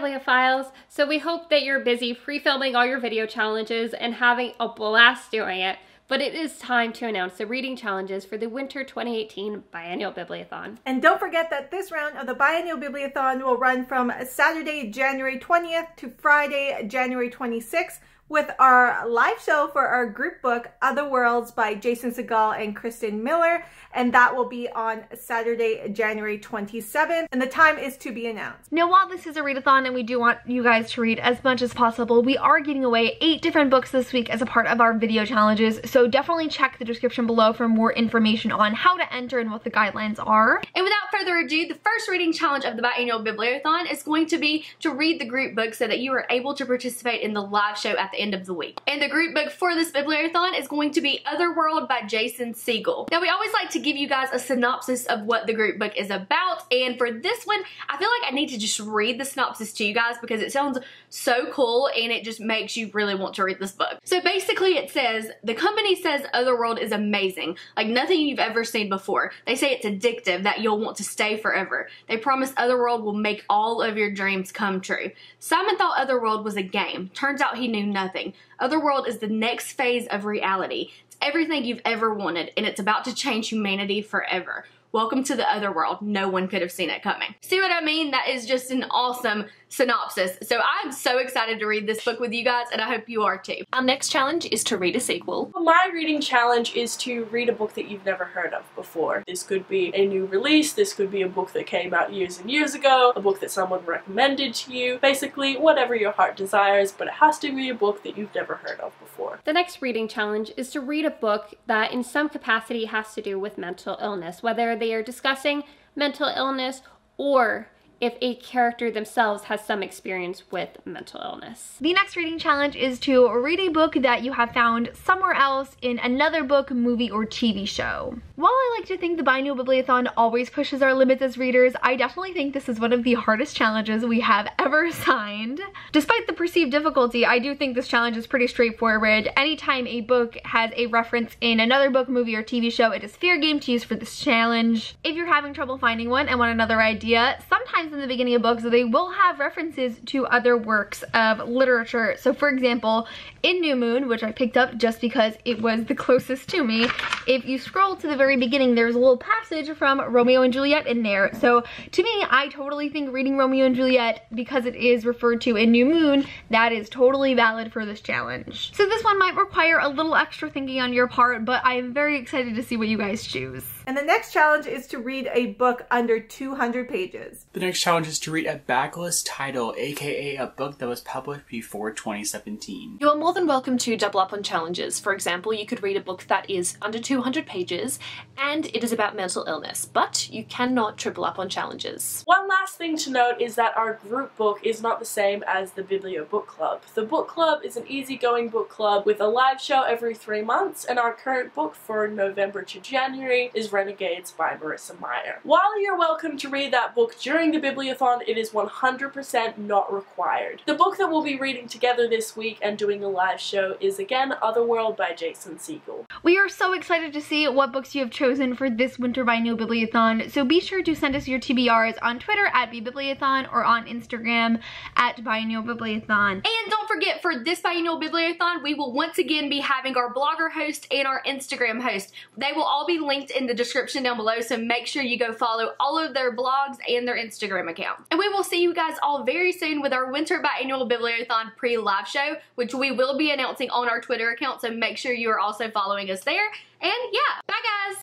Bibliophiles, so we hope that you're busy pre-filming all your video challenges and having a blast doing it, but it is time to announce the reading challenges for the Winter 2018 Biennial Bibliothon. And don't forget that this round of the Biennial Bibliothon will run from Saturday, January 20th to Friday, January 26th, with our live show for our group book, Otherworlds by Jason Segel and Kirsten Miller, and that will be on Saturday, January 27th, and the time is to be announced. Now, while this is a readathon and we do want you guys to read as much as possible, we are giving away 8 different books this week as a part of our video challenges, so definitely check the description below for more information on how to enter and what the guidelines are. And without further ado, the first reading challenge of the Biennial Bibliothon is going to be to read the group book so that you are able to participate in the live show at the end of the week. And the group book for this bibliothon is going to be Otherworld by Jason Segel. Now, we always like to give you guys a synopsis of what the group book is about, and for this one, I feel like I need to just read the synopsis to you guys because it sounds so cool and it just makes you really want to read this book. So basically it says, the company says Otherworld is amazing, like nothing you've ever seen before. They say it's addictive, that you'll want to stay forever. They promise Otherworld will make all of your dreams come true. Simon thought Otherworld was a game. Turns out he knew nothing. Otherworld is the next phase of reality. It's everything you've ever wanted, and it's about to change humanity forever. Welcome to the Otherworld. No one could have seen it coming. See what I mean? That is just an awesome synopsis. So I'm so excited to read this book with you guys, and I hope you are too. Our next challenge is to read a sequel. My reading challenge is to read a book that you've never heard of before. This could be a new release, this could be a book that came out years and years ago, a book that someone recommended to you, basically whatever your heart desires, but it has to be a book that you've never heard of before. The next reading challenge is to read a book that in some capacity has to do with mental illness, whether they are discussing mental illness or if a character themselves has some experience with mental illness. The next reading challenge is to read a book that you have found somewhere else in another book, movie, or TV show. While I like to think the Biennial Bibliothon always pushes our limits as readers, I definitely think this is one of the hardest challenges we have ever assigned. Despite the perceived difficulty, I do think this challenge is pretty straightforward. Anytime a book has a reference in another book, movie, or TV show, it is fair game to use for this challenge. If you're having trouble finding one and want another idea, sometimes in the beginning of books they will have references to other works of literature. So for example, in New Moon, which I picked up just because it was the closest to me, if you scroll to the very beginning, there's a little passage from Romeo and Juliet in there. So to me, I totally think reading Romeo and Juliet, because it is referred to in New Moon, that is totally valid for this challenge. So this one might require a little extra thinking on your part, but I'm very excited to see what you guys choose. And the next challenge is to read a book under 200 pages. The next challenge is to read a backlist title, aka a book that was published before 2017. You are more than welcome to double up on challenges. For example, you could read a book that is under 200 pages and it is about mental illness, but you cannot triple up on challenges. One last thing to note is that our group book is not the same as the Biblio Book Club. The book club is an easygoing book club with a live show every 3 months, and our current book for November to January is Renegades by Marissa Meyer. While you're welcome to read that book during the Bibliothon, it is 100% not required. The book that we'll be reading together this week and doing a live show is again Otherworld by Jason Segel. We are so excited to see what books you have chosen for this Winter Biennial Bibliothon, so be sure to send us your TBRs on Twitter at @bbibliothon or on Instagram at Biennial Bibliothon. And don't forget, for this Biennial Bibliothon, we will once again be having our blogger host and our Instagram host. They will all be linked in the description down below, so make sure you go follow all of their blogs and their Instagram accounts. And we will see you guys all very soon with our Winter Biennial Bibliothon pre-live show, which we will be announcing on our Twitter account, so make sure you are also following us there. And yeah, bye guys!